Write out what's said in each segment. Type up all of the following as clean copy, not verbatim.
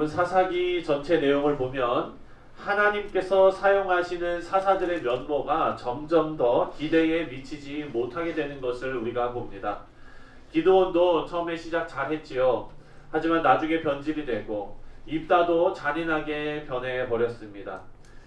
여러분 사사기 전체 내용을 보면 하나님께서 사용하시는 사사들의 면모가 점점 더 기대에 미치지 못하게 되는 것을 우리가 봅니다. 기드온도 처음에 시작 잘했지요. 하지만 나중에 변질이 되고 입다도 잔인하게 변해버렸습니다.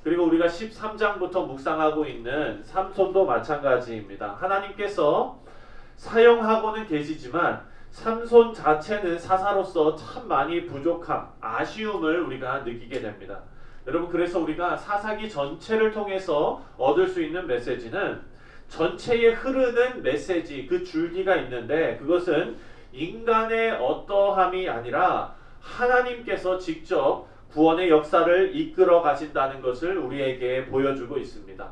그리고 우리가 13장부터 묵상하고 있는 삼손도 마찬가지입니다. 하나님께서 사용하고는 계시지만 삼손 자체는 사사로서 참 많이 부족함, 아쉬움을 우리가 느끼게 됩니다. 여러분, 그래서 우리가 사사기 전체를 통해서 얻을 수 있는 메시지는 전체에 흐르는 메시지, 그 줄기가 있는데 그것은 인간의 어떠함이 아니라 하나님께서 직접 구원의 역사를 이끌어 가신다는 것을 우리에게 보여주고 있습니다.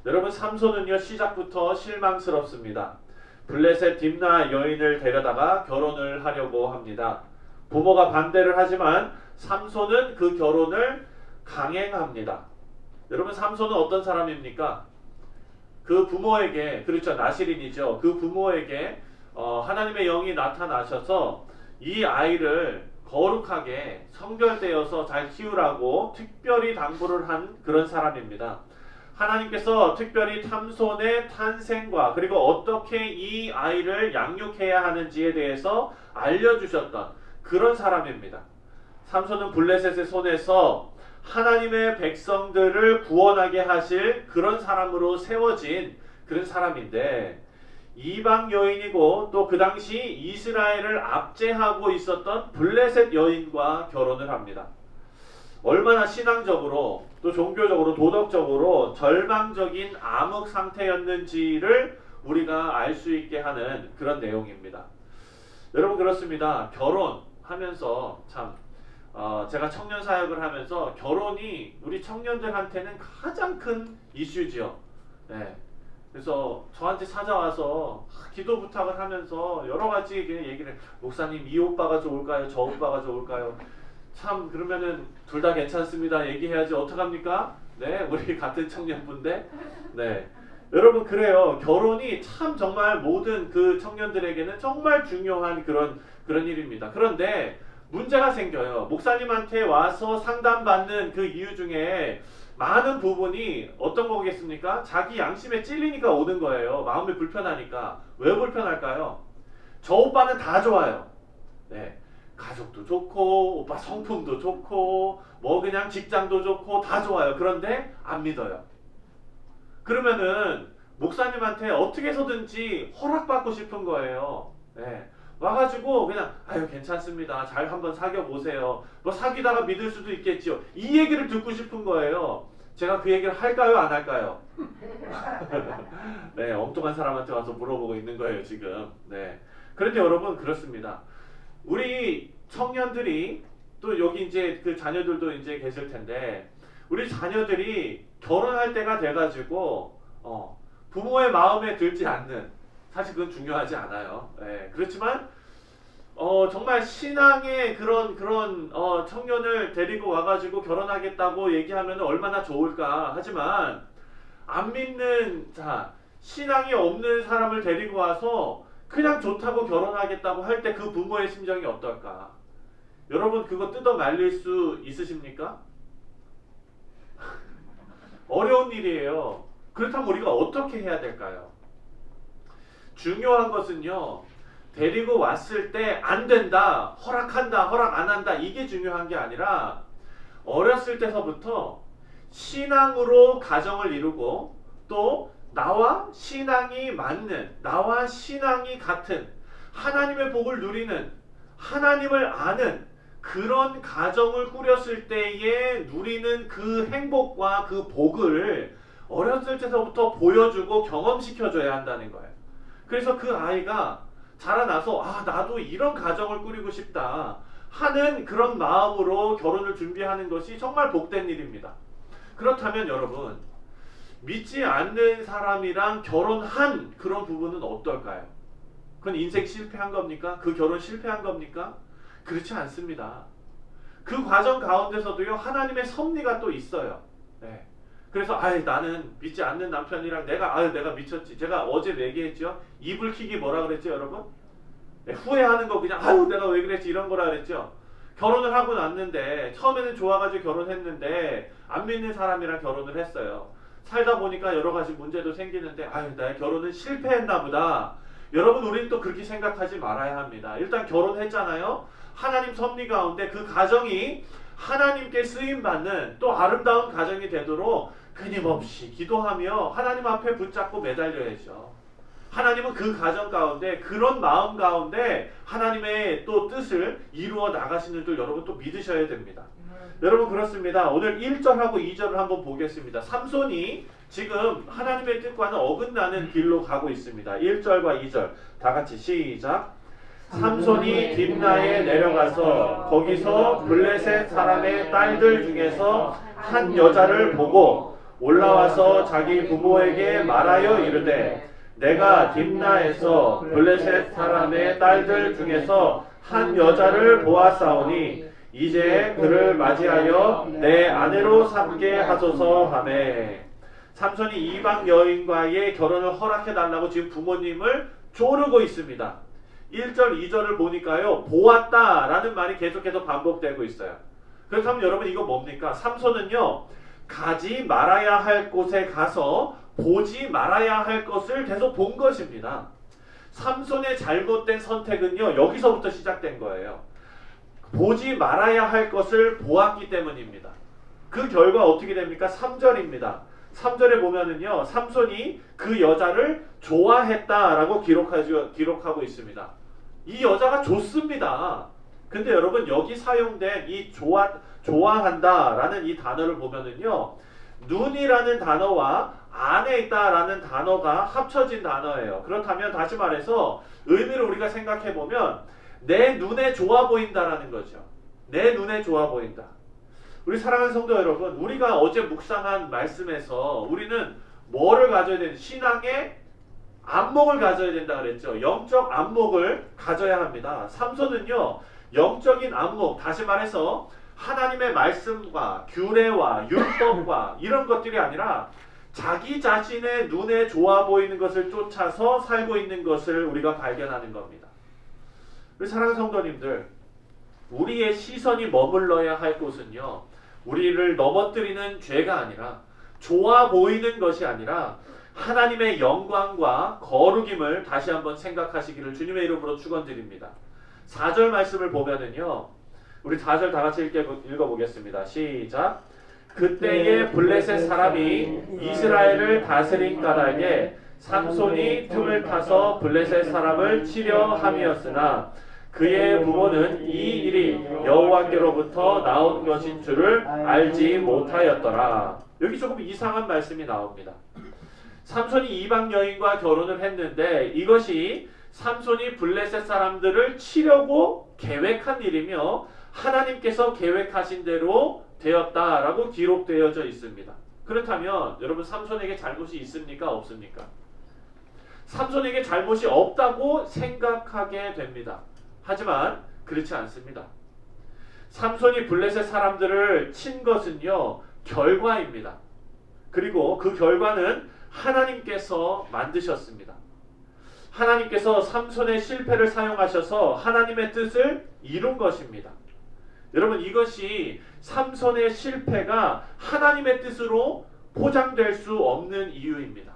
여러분, 삼손은요 시작부터 실망스럽습니다. 블레셋 딥나 여인을 데려다가 결혼을 하려고 합니다. 부모가 반대를 하지만 삼손은 그 결혼을 강행합니다. 여러분, 삼손은 어떤 사람입니까? 그 부모에게, 그렇죠, 나실인이죠. 그 부모에게 하나님의 영이 나타나셔서 이 아이를 거룩하게 성별되어서 잘 키우라고 특별히 당부를 한 그런 사람입니다. 하나님께서 특별히 삼손의 탄생과 그리고 어떻게 이 아이를 양육해야 하는지에 대해서 알려주셨던 그런 사람입니다. 삼손은 블레셋의 손에서 하나님의 백성들을 구원하게 하실 그런 사람으로 세워진 그런 사람인데, 이방 여인이고 또 그 당시 이스라엘을 압제하고 있었던 블레셋 여인과 결혼을 합니다. 얼마나 신앙적으로 또 종교적으로 도덕적으로 절망적인 암흑 상태였는지를 우리가 알 수 있게 하는 그런 내용입니다. 여러분, 그렇습니다. 결혼하면서 참 제가 청년 사역을 하면서 결혼이 우리 청년들한테는 가장 큰 이슈지요. 네. 그래서 저한테 찾아와서 기도 부탁을 하면서 여러 가지 얘기를, 목사님 이 오빠가 좋을까요? 저 오빠가 좋을까요? 참, 그러면은 둘 다 괜찮습니다 얘기해야지 어떡합니까? 네, 우리 같은 청년분데. 네, 여러분, 그래요. 결혼이 참 정말 모든 그 청년들에게는 정말 중요한 그런 일입니다. 그런데 문제가 생겨요. 목사님한테 와서 상담받는 그 이유 중에 많은 부분이 어떤 거겠습니까? 자기 양심에 찔리니까 오는 거예요. 마음이 불편하니까. 왜 불편할까요? 저 오빠는 다 좋아요. 네, 가족도 좋고 오빠 성품도 좋고 뭐 그냥 직장도 좋고 다 좋아요. 그런데 안 믿어요. 그러면은 목사님한테 어떻게 해서든지 허락받고 싶은 거예요. 네. 와가지고 그냥 아유 괜찮습니다, 잘 한번 사귀어 보세요, 뭐 사귀다가 믿을 수도 있겠지요, 이 얘기를 듣고 싶은 거예요. 제가 그 얘기를 할까요, 안 할까요? 네, 엉뚱한 사람한테 와서 물어보고 있는 거예요 지금. 네. 그런데 여러분, 그렇습니다. 우리 청년들이, 또 여기 이제 그 자녀들도 이제 계실 텐데, 우리 자녀들이 결혼할 때가 돼가지고 부모의 마음에 들지 않는, 사실 그건 중요하지 않아요. 예, 그렇지만 정말 신앙의 그런 청년을 데리고 와가지고 결혼하겠다고 얘기하면 얼마나 좋을까. 하지만 안 믿는 신앙이 없는 사람을 데리고 와서 그냥 좋다고 결혼하겠다고 할 때 그 부모의 심정이 어떨까? 여러분, 그거 뜯어 말릴 수 있으십니까? 어려운 일이에요. 그렇다면 우리가 어떻게 해야 될까요? 중요한 것은요, 데리고 왔을 때 안 된다, 허락한다, 허락 안 한다, 이게 중요한 게 아니라 어렸을 때서부터 신앙으로 가정을 이루고 또 나와 신앙이 맞는, 나와 신앙이 같은, 하나님의 복을 누리는, 하나님을 아는 그런 가정을 꾸렸을 때에 누리는 그 행복과 그 복을 어렸을 때서부터 보여주고 경험시켜줘야 한다는 거예요. 그래서 그 아이가 자라나서 나도 이런 가정을 꾸리고 싶다 하는 그런 마음으로 결혼을 준비하는 것이 정말 복된 일입니다. 그렇다면 여러분, 믿지 않는 사람이랑 결혼한 그런 부분은 어떨까요? 그건 인생 실패한 겁니까? 그 결혼 실패한 겁니까? 그렇지 않습니다. 그 과정 가운데서도요, 하나님의 섭리가 또 있어요. 네. 그래서 나는 믿지 않는 남편이랑 내가 미쳤지. 제가 어제 얘기했죠. 이불킥이 뭐라 그랬죠, 여러분? 네, 후회하는 거, 그냥 내가 왜 그랬지, 이런 거라 그랬죠. 결혼을 하고 났는데 처음에는 좋아가지고 결혼했는데 안 믿는 사람이랑 결혼을 했어요. 살다 보니까 여러 가지 문제도 생기는데 아유 나의 결혼은 실패했나 보다. 여러분 우리는 또 그렇게 생각하지 말아야 합니다. 일단 결혼했잖아요. 하나님 섭리 가운데 그 가정이 하나님께 쓰임받는 또 아름다운 가정이 되도록 끊임없이 기도하며 하나님 앞에 붙잡고 매달려야죠. 하나님은 그 가정 가운데 그런 마음 가운데 하나님의 또 뜻을 이루어 나가시는 줄 여러분 또 믿으셔야 됩니다. 여러분 그렇습니다. 오늘 1절하고 2절을 한번 보겠습니다. 삼손이 지금 하나님의 뜻과는 어긋나는 길로 가고 있습니다. 1절과 2절 다 같이 시작. 삼손이 딥나에 내려가서 거기서 블레셋 사람의 딸들 중에서 한 여자를 보고 올라와서 자기 부모에게 말하여 이르되 내가 딥나에서 블레셋 사람의 딸들 중에서 한 여자를 보았사오니 이제 그를 맞이하여 내 아내로 삼게 하소서 하매. 삼손이 이방 여인과의 결혼을 허락해달라고 지금 부모님을 조르고 있습니다. 1절 2절을 보니까요 보았다 라는 말이 계속해서 반복되고 있어요. 그렇다면 여러분 이거 뭡니까? 삼손은요 가지 말아야 할 곳에 가서 보지 말아야 할 것을 계속 본 것입니다. 삼손의 잘못된 선택은요 여기서부터 시작된 거예요. 보지 말아야 할 것을 보았기 때문입니다. 그 결과 어떻게 됩니까? 3절입니다. 3절에 보면은요 삼손이 그 여자를 좋아했다라고 기록하고 있습니다. 이 여자가 좋습니다. 근데 여러분 여기 사용된 이 좋아한다라는 이 단어를 보면은요 눈이라는 단어와 안에 있다라는 단어가 합쳐진 단어예요. 그렇다면 다시 말해서 의미를 우리가 생각해 보면 내 눈에 좋아 보인다라는 거죠. 내 눈에 좋아 보인다. 우리 사랑하는 성도 여러분, 우리가 어제 묵상한 말씀에서 우리는 뭐를 가져야 되는 신앙의 안목을 가져야 된다 그랬죠. 영적 안목을 가져야 합니다. 삼손은요 영적인 안목, 다시 말해서 하나님의 말씀과 규례와 율법과 이런 것들이 아니라 자기 자신의 눈에 좋아 보이는 것을 쫓아서 살고 있는 것을 우리가 발견하는 겁니다. 우리 사랑하는 성도님들, 우리의 시선이 머물러야 할 곳은요 우리를 넘어뜨리는 죄가 아니라 좋아 보이는 것이 아니라 하나님의 영광과 거룩임을 다시 한번 생각하시기를 주님의 이름으로 축원드립니다. 4절 말씀을 보면은요 우리 4절 다 같이 읽어보겠습니다. 시작. 그때에 블레셋 사람이 이스라엘을 다스린 까닭에 삼손이 틈을 타서 블레셋 사람을 치려 함이었으나 그의 부모는 이 일이 여호와께로부터 나온 것인 줄을 알지 못하였더라. 여기 조금 이상한 말씀이 나옵니다. 삼손이 이방 여인과 결혼을 했는데 이것이 삼손이 블레셋 사람들을 치려고 계획한 일이며 하나님께서 계획하신 대로 되었다라고 기록되어져 있습니다. 그렇다면 여러분 삼손에게 잘못이 있습니까? 없습니까? 삼손에게 잘못이 없다고 생각하게 됩니다. 하지만 그렇지 않습니다. 삼손이 블레셋 사람들을 친 것은요 결과입니다. 그리고 그 결과는 하나님께서 만드셨습니다. 하나님께서 삼손의 실패를 사용하셔서 하나님의 뜻을 이룬 것입니다. 여러분 이것이 삼손의 실패가 하나님의 뜻으로 포장될 수 없는 이유입니다.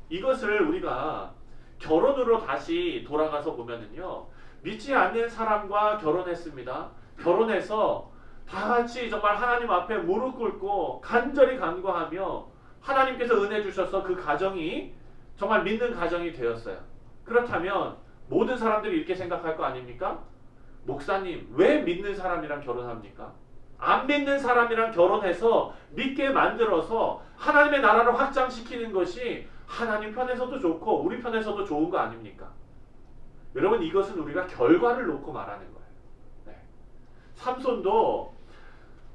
이것을 우리가 결혼으로 다시 돌아가서 보면은요 믿지 않는 사람과 결혼했습니다. 결혼해서 다 같이 정말 하나님 앞에 무릎 꿇고 간절히 간구하며 하나님께서 은혜 주셔서 그 가정이 정말 믿는 가정이 되었어요. 그렇다면 모든 사람들이 이렇게 생각할 거 아닙니까? 목사님 왜 믿는 사람이랑 결혼합니까? 안 믿는 사람이랑 결혼해서 믿게 만들어서 하나님의 나라를 확장시키는 것이 하나님 편에서도 좋고 우리 편에서도 좋은 거 아닙니까? 여러분 이것은 우리가 결과를 놓고 말하는 거예요. 네. 삼손도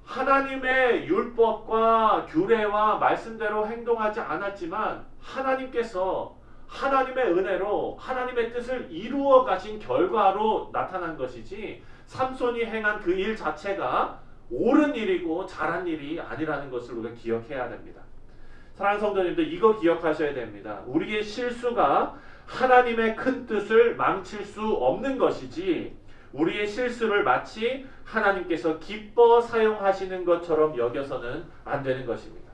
하나님의 율법과 규례와 말씀대로 행동하지 않았지만 하나님께서 하나님의 은혜로 하나님의 뜻을 이루어 가신 결과로 나타난 것이지 삼손이 행한 그 일 자체가 옳은 일이고 잘한 일이 아니라는 것을 우리가 기억해야 됩니다. 사랑하는 성도님들 이거 기억하셔야 됩니다. 우리의 실수가 하나님의 큰 뜻을 망칠 수 없는 것이지 우리의 실수를 마치 하나님께서 기뻐 사용하시는 것처럼 여겨서는 안 되는 것입니다.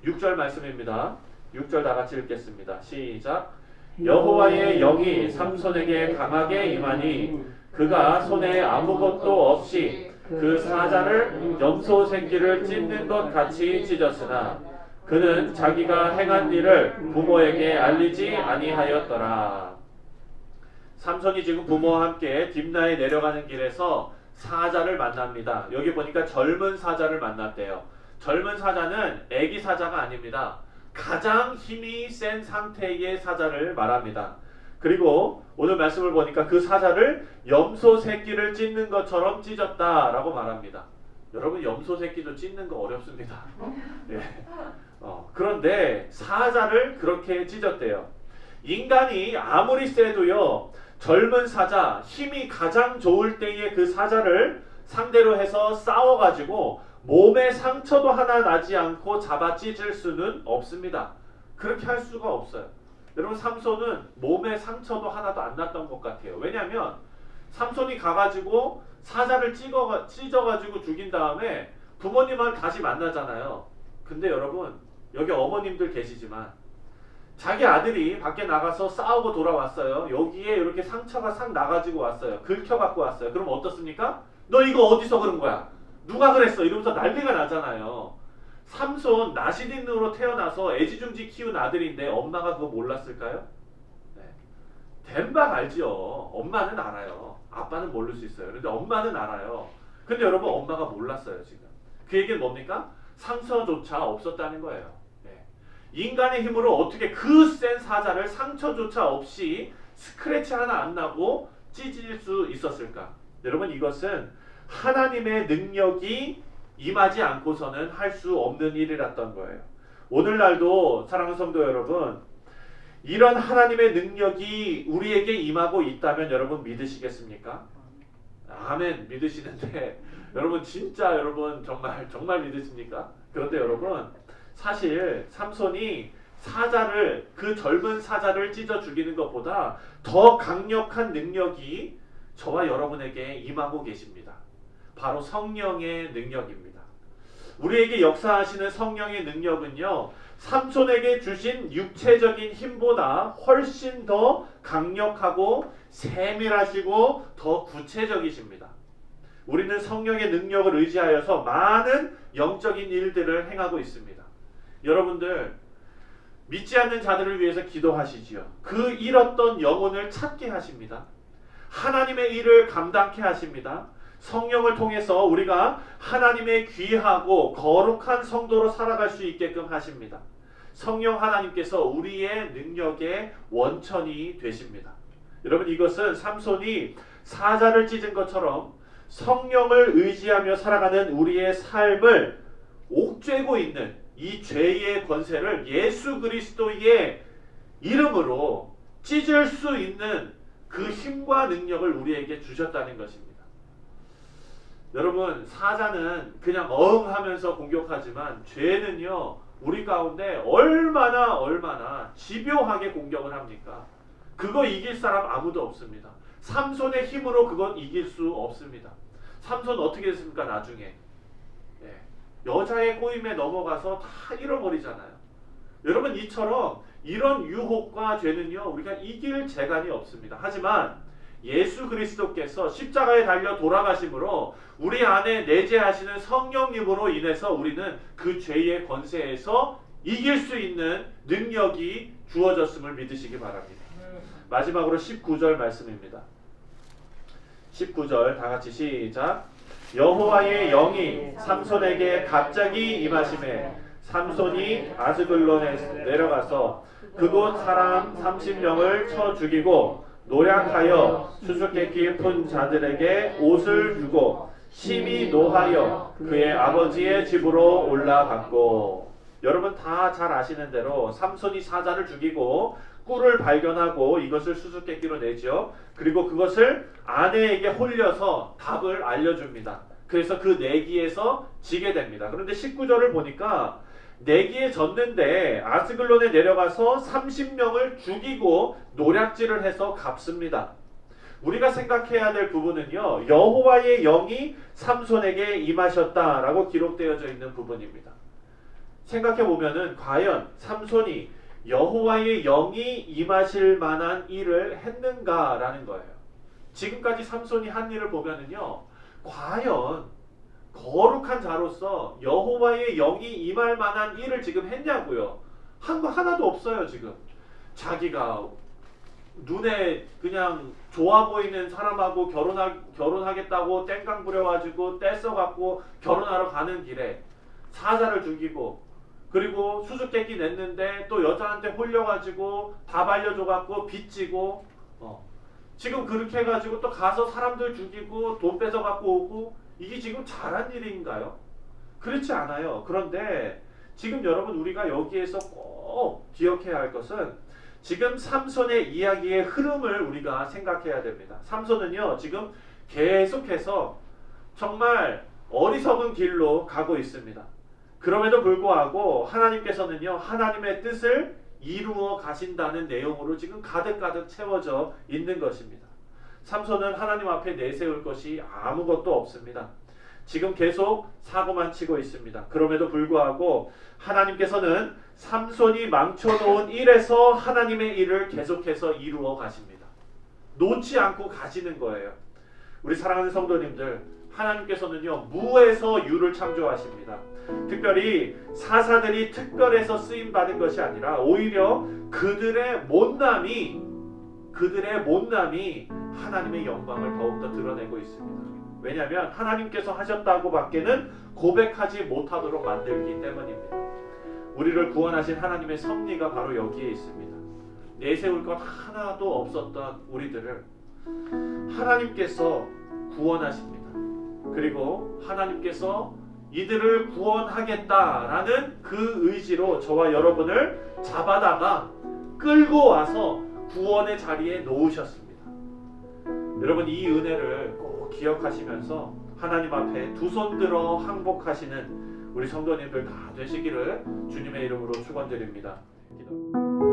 6절 말씀입니다. 6절 다 같이 읽겠습니다. 시작. 여호와의 영이 삼손에게 강하게 임하니 그가 손에 아무것도 없이 그 사자를 염소 새끼를 찢는 것 같이 찢었으나 그는 자기가 행한 일을 부모에게 알리지 아니하였더라. 삼손이 지금 부모와 함께 딥나에 내려가는 길에서 사자를 만납니다. 여기 보니까 젊은 사자를 만났대요. 젊은 사자는 애기 사자가 아닙니다. 가장 힘이 센 상태의 사자를 말합니다. 그리고 오늘 말씀을 보니까 그 사자를 염소 새끼를 찢는 것처럼 찢었다라고 말합니다. 여러분, 염소 새끼도 찢는 거 어렵습니다. 예. 그런데 사자를 그렇게 찢었대요. 인간이 아무리 세도요, 젊은 사자, 힘이 가장 좋을 때의 그 사자를 상대로 해서 싸워가지고 몸에 상처도 하나 나지 않고 잡아 찢을 수는 없습니다. 그렇게 할 수가 없어요. 여러분, 삼손은 몸에 상처도 하나도 안 났던 것 같아요. 왜냐하면 삼손이 가가지고 사자를 찢어가지고 죽인 다음에 부모님을 다시 만나잖아요. 근데 여러분, 여기 어머님들 계시지만 자기 아들이 밖에 나가서 싸우고 돌아왔어요. 여기에 이렇게 상처가 싹 나가지고 왔어요. 긁혀갖고 왔어요. 그럼 어떻습니까? 너 이거 어디서 그런 거야? 누가 그랬어? 이러면서 난리가 나잖아요. 삼손 나시딘으로 태어나서 애지중지 키운 아들인데 엄마가 그거 몰랐을까요? 네. 덴박 알지요. 엄마는 알아요. 아빠는 모를 수 있어요. 그런데 엄마는 알아요. 근데 여러분, 엄마가 몰랐어요. 지금 그 얘기는 뭡니까? 상처조차 없었다는 거예요. 네. 인간의 힘으로 어떻게 그 센 사자를 상처조차 없이 스크래치 하나 안 나고 찢을 수 있었을까? 여러분, 이것은 하나님의 능력이 임하지 않고서는 할 수 없는 일이랐던 거예요. 오늘날도 사랑하는 성도 여러분, 이런 하나님의 능력이 우리에게 임하고 있다면 여러분 믿으시겠습니까? 아멘, 믿으시는데 여러분, 진짜 여러분 정말 믿으십니까? 그런데 여러분, 사실 삼손이 사자를, 그 젊은 사자를 찢어 죽이는 것보다 더 강력한 능력이 저와 여러분에게 임하고 계십니다. 바로 성령의 능력입니다. 우리에게 역사하시는 성령의 능력은요, 삼손에게 주신 육체적인 힘보다 훨씬 더 강력하고 세밀하시고 더 구체적이십니다. 우리는 성령의 능력을 의지하여서 많은 영적인 일들을 행하고 있습니다. 여러분들, 믿지 않는 자들을 위해서 기도하시지요. 그 잃었던 영혼을 찾게 하십니다. 하나님의 일을 감당케 하십니다. 성령을 통해서 우리가 하나님의 귀하고 거룩한 성도로 살아갈 수 있게끔 하십니다. 성령 하나님께서 우리의 능력의 원천이 되십니다. 여러분, 이것은 삼손이 사자를 찢은 것처럼 성령을 의지하며 살아가는 우리의 삶을 옥죄고 있는 이 죄의 권세를 예수 그리스도의 이름으로 찢을 수 있는 그 힘과 능력을 우리에게 주셨다는 것입니다. 여러분, 사자는 그냥 어흥하면서 공격하지만 죄는요, 우리 가운데 얼마나 집요하게 공격을 합니까? 그거 이길 사람 아무도 없습니다. 삼손의 힘으로 그건 이길 수 없습니다. 삼손 어떻게 됐습니까? 나중에 여자의 꼬임에 넘어가서 다 잃어버리잖아요. 여러분, 이처럼 이런 유혹과 죄는요, 우리가 이길 재간이 없습니다. 하지만 예수 그리스도께서 십자가에 달려 돌아가심으로 우리 안에 내재하시는 성령님으로 인해서 우리는 그 죄의 권세에서 이길 수 있는 능력이 주어졌음을 믿으시기 바랍니다. 마지막으로 19절 말씀입니다. 19절 다 같이 시작. 여호와의 영이 삼손에게 갑자기 임하심에 삼손이 아스글론에 내려가서 그곳 사람 30명을 쳐 죽이고 노략하여 수수께끼 푼 자들에게 옷을 주고 심히 노하여 그의 아버지의 집으로 올라갔고. 여러분 다 잘 아시는 대로 삼손이 사자를 죽이고 꿀을 발견하고 이것을 수수께끼로 내죠. 그리고 그것을 아내에게 홀려서 답을 알려줍니다. 그래서 그 내기에서 지게 됩니다. 그런데 19절을 보니까 내기에 졌는데 아스글론에 내려가서 30명을 죽이고 노략질을 해서 갚습니다. 우리가 생각해야 될 부분은요, 여호와의 영이 삼손에게 임하셨다라고 기록되어져 있는 부분입니다. 생각해 보면은 과연 삼손이 여호와의 영이 임하실 만한 일을 했는가라는 거예요. 지금까지 삼손이 한 일을 보면은요, 과연 거룩한 자로서 여호와의 영이 임할 만한 일을 지금 했냐고요. 한 거 하나도 없어요. 지금 자기가 눈에 그냥 좋아 보이는 사람하고 결혼하겠다고 땡깡 부려가지고 떼써갖고 결혼하러 가는 길에 사자를 죽이고, 그리고 수수께끼 냈는데 또 여자한테 홀려가지고 다 발려줘갖고 빚지고, 지금 그렇게 해가지고 또 가서 사람들 죽이고 돈 뺏어갖고 오고, 이게 지금 잘한 일인가요? 그렇지 않아요. 그런데 지금 여러분 우리가 여기에서 꼭 기억해야 할 것은 지금 삼손의 이야기의 흐름을 우리가 생각해야 됩니다. 삼손은요, 지금 계속해서 정말 어리석은 길로 가고 있습니다. 그럼에도 불구하고 하나님께서는요, 하나님의 뜻을 이루어 가신다는 내용으로 지금 가득가득 채워져 있는 것입니다. 삼손은 하나님 앞에 내세울 것이 아무것도 없습니다. 지금 계속 사고만 치고 있습니다. 그럼에도 불구하고 하나님께서는 삼손이 망쳐놓은 일에서 하나님의 일을 계속해서 이루어 가십니다. 놓지 않고 가시는 거예요. 우리 사랑하는 성도님들, 하나님께서는요, 무에서 유를 창조하십니다. 특별히 사사들이 특별해서 쓰임 받은 것이 아니라 오히려 그들의 못남이 하나님의 영광을 더욱더 드러내고 있습니다. 왜냐하면 하나님께서 하셨다고 밖에는 고백하지 못하도록 만들기 때문입니다. 우리를 구원하신 하나님의 섭리가 바로 여기에 있습니다. 내세울 것 하나도 없었던 우리들을 하나님께서 구원하십니다. 그리고 하나님께서 이들을 구원하겠다라는 그 의지로 저와 여러분을 잡아다가 끌고 와서 구원의 자리에 놓으셨습니다. 여러분, 이 은혜를 꼭 기억하시면서 하나님 앞에 두 손 들어 항복하시는 우리 성도님들 다 되시기를 주님의 이름으로 축원드립니다. 기도.